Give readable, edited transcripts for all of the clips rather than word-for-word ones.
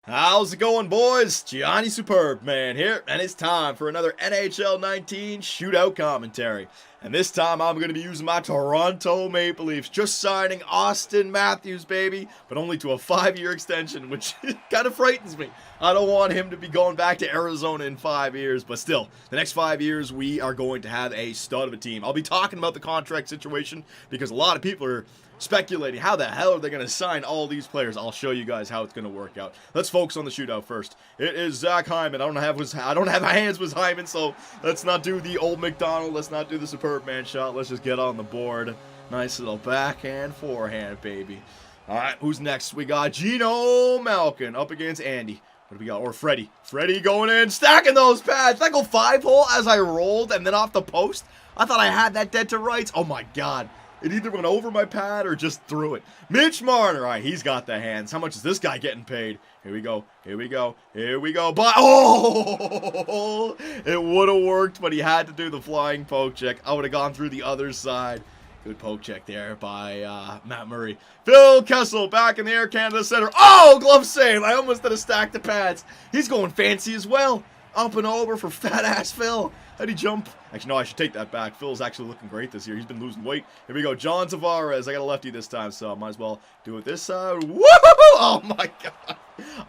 How's it going, boys? Johnny Superb Man here, and it's time for another NHL 19 Shootout commentary. And this time I'm going to be using my Toronto Maple Leafs, just signing Austin Matthews, baby, but only to a 5-year extension, which kind of frightens me. I don't want him to be going back to Arizona in 5 years, but still, the next 5 years we are going to have a stud of a team. I'll be talking about the contract situation because a lot of people are speculating how the hell are they going to sign all these players. I'll show you guys how it's going to work out. Let's focus on the shootout first. It is Zach Hyman. I don't have hands with Hyman, so let's not do the old McDonald. Let's not do the Superb Man shot. Let's just get on the board. Nice little backhand, forehand, baby. All right, who's next? We got Gino Malkin up against Andy. What do we got? Or Freddie. Freddie going in, stacking those pads. Did I go 5-hole as I rolled and then off the post? I thought I had that dead to rights. Oh my God. It either went over my pad or just through it. Mitch Marner. All right, he's got the hands. How much is this guy getting paid? Here we go. Here we go. Here we go. But, oh! It would have worked, but he had to do the flying poke check. I would have gone through the other side. Good poke check there by Matt Murray. Phil Kessel back in the Air Canada Center. Oh, glove save. I almost did a stack of pads. He's going fancy as well. Up and over for fat-ass Phil. How'd he jump? Actually, no, I should take that back. Phil's actually looking great this year. He's been losing weight. Here we go. John Tavares. I got a lefty this time, so I might as well do it this side. Woo! Oh, my God.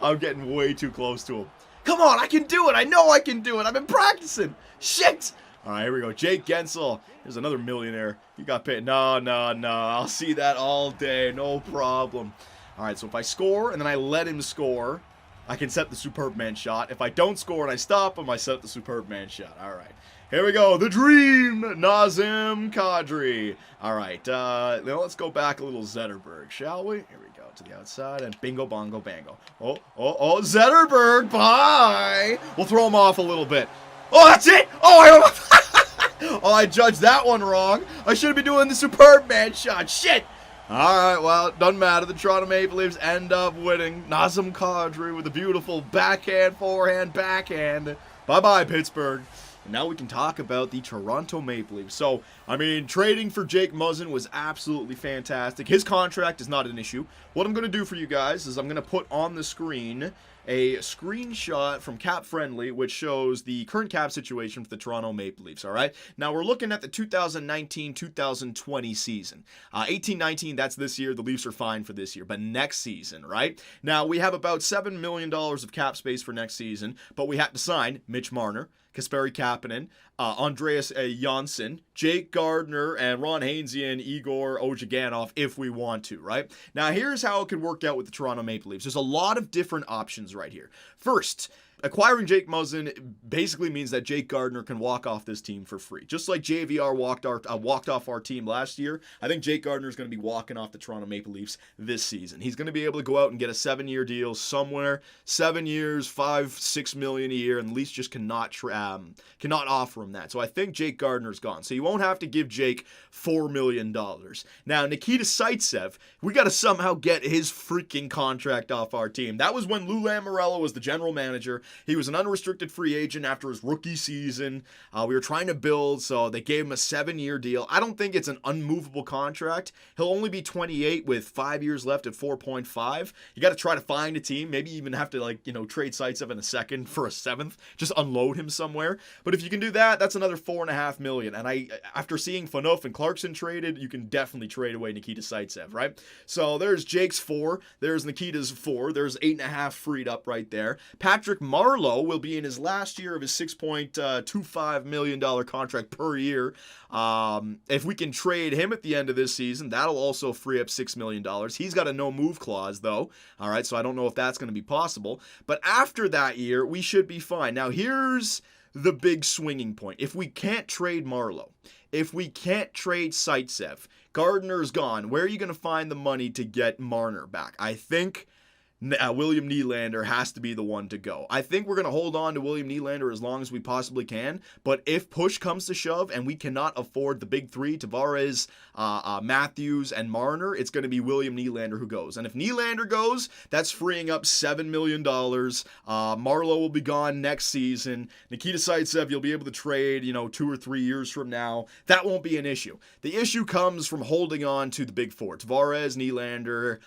I'm getting way too close to him. Come on, I can do it. I know I can do it. I've been practicing. Shit. All right, here we go. Jake Gensel. Here's another millionaire. He got paid. No. I'll see that all day. No problem. All right, so if I score and then I let him score, I can set the Superb Man shot. If I don't score and I stop him, I set the Superb Man shot. All right. Here we go. The Dream, Nazem Kadri. All right. Now let's go back a little Zetterberg, shall we? Here we go to the outside and bingo, bongo, bango. Oh, Zetterberg, bye. We'll throw him off a little bit. Oh, that's it. Oh, I judged that one wrong. I should have been doing the Superb Man shot. Shit. All right, well, it doesn't matter. The Toronto Maple Leafs end up winning. Nazem Kadri with a beautiful backhand, forehand, backhand. Bye-bye, Pittsburgh. And now we can talk about the Toronto Maple Leafs. So, I mean, trading for Jake Muzzin was absolutely fantastic. His contract is not an issue. What I'm going to do for you guys is I'm going to put on the screen a screenshot from Cap Friendly, which shows the current cap situation for the Toronto Maple Leafs, all right? Now, we're looking at the 2019-2020 season. 18-19, that's this year. The Leafs are fine for this year, but next season, right? Now, we have about $7 million of cap space for next season, but we have to sign Mitch Marner, Kasperi Kapanen, Andreas Janssen, Jake Gardner, and Ron Hainsey and Igor Ojiganov if we want to, right? Now, here's how it could work out with the Toronto Maple Leafs. There's a lot of different options right here. First, acquiring Jake Muzzin basically means that Jake Gardner can walk off this team for free. Just like JVR walked off our team last year, I think Jake Gardner is going to be walking off the Toronto Maple Leafs this season. He's going to be able to go out and get a 7-year deal somewhere, 7 years, $5-6 million a year, and the Leafs just cannot offer him that. So I think Jake Gardner's gone. So you won't have to give Jake $4 million. Now, Nikita Zaitsev, we got to somehow get his freaking contract off our team. That was when Lou Lamoriello was the general manager. He was an unrestricted free agent after his rookie season. We were trying to build, so they gave him a 7-year deal. I don't think it's an unmovable contract. He'll only be 28 with 5 years left at 4.5. You got to try to find a team, maybe even have to trade Zaitsev in a second for a 7th, just unload him somewhere. But if you can do that, that's another $4.5 million. And after seeing Phaneuf and Clarkson traded, you can definitely trade away Nikita Zaitsev, right? So there's Jake's 4, there's Nikita's 4, there's 8.5 freed up right there. Patrick Marleau will be in his last year of his $6.25 million contract per year. If we can trade him at the end of this season, that'll also free up $6 million. He's got a no-move clause, though. All right, so I don't know if that's going to be possible. But after that year, we should be fine. Now, here's the big swinging point. If we can't trade Marleau, if we can't trade Zaitsev, Gardner's gone, where are you going to find the money to get Marner back? I think William Nylander has to be the one to go. I think we're going to hold on to William Nylander as long as we possibly can, but if push comes to shove and we cannot afford the big three, Tavares, Matthews, and Marner, it's going to be William Nylander who goes. And if Nylander goes, that's freeing up $7 million. Marleau will be gone next season. Nikita Zaitsev, you'll be able to trade, 2 or 3 years from now. That won't be an issue. The issue comes from holding on to the big four, Tavares, Nylander,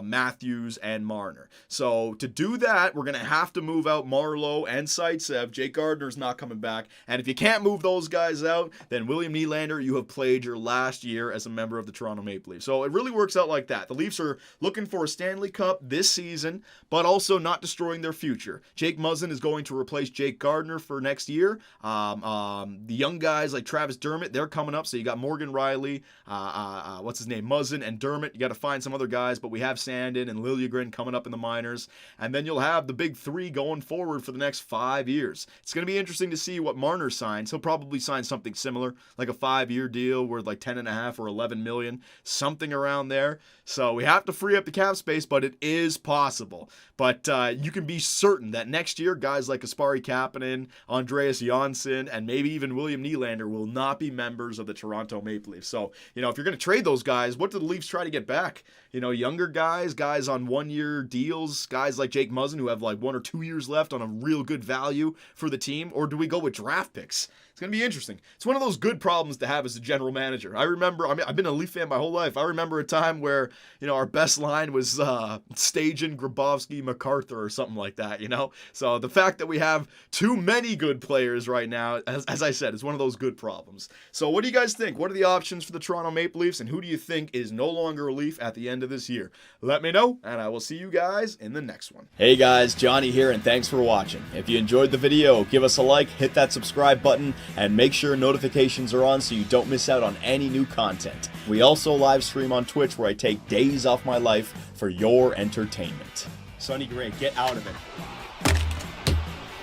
Matthews, and Marner. So to do that, we're going to have to move out Marleau and Zaitsev. Jake Gardner's not coming back. And if you can't move those guys out, then William Nylander, you have played your last year as a member of the Toronto Maple Leafs. So it really works out like that. The Leafs are looking for a Stanley Cup this season, but also not destroying their future. Jake Muzzin is going to replace Jake Gardner for next year. The young guys like Travis Dermott, they're coming up. So you got Morgan Riley, what's his name, Muzzin and Dermott. You got to find some other guys, but we have Sandin and Liljegren coming up in the minors. And then you'll have the big three going forward for the next 5 years. It's going to be interesting to see what Marner signs. He'll probably sign something similar, like a 5-year deal worth like 10.5 or 11 million, something around there. So we have to free up the cap space, but it is possible. But you can be certain that next year, guys like Kasperi Kapanen, Andreas Johnsson, and maybe even William Nylander will not be members of the Toronto Maple Leafs. So, you know, if you're going to trade those guys, what do the Leafs try to get back? You know, younger guys on one-year deals, guys like Jake Muzzin who have like 1 or 2 years left on a real good value for the team, or do we go with draft picks? It's going to be interesting. It's one of those good problems to have as a general manager. I've been a Leaf fan my whole life. I remember a time where, you know, our best line was Stajan, Grabovski, MacArthur or something like that, you know? So the fact that we have too many good players right now, as I said, is one of those good problems. So what do you guys think? What are the options for the Toronto Maple Leafs, and who do you think is no longer a Leaf at the end of this year? Let me know, and I will see you guys in the next one. Hey guys, Johnny here, and thanks for watching. If you enjoyed the video, give us a like, hit that subscribe button, and make sure notifications are on so you don't miss out on any new content. We also live stream on Twitch where I take days off my life for your entertainment. Sonny Gray, get out of it.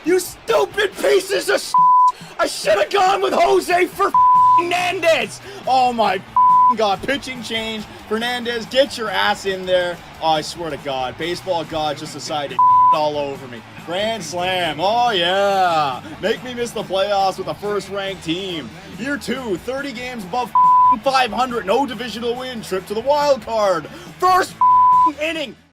You stupid pieces of I should have gone with Jose for Hernandez! Oh my God, pitching change. Fernandez, get your ass in there. Oh, I swear to God, baseball God just decided all over me. Grand slam, oh yeah. Make me miss the playoffs with a first-ranked team. Year 2, 30 games above 500, no divisional win, trip to the wild card. First inning.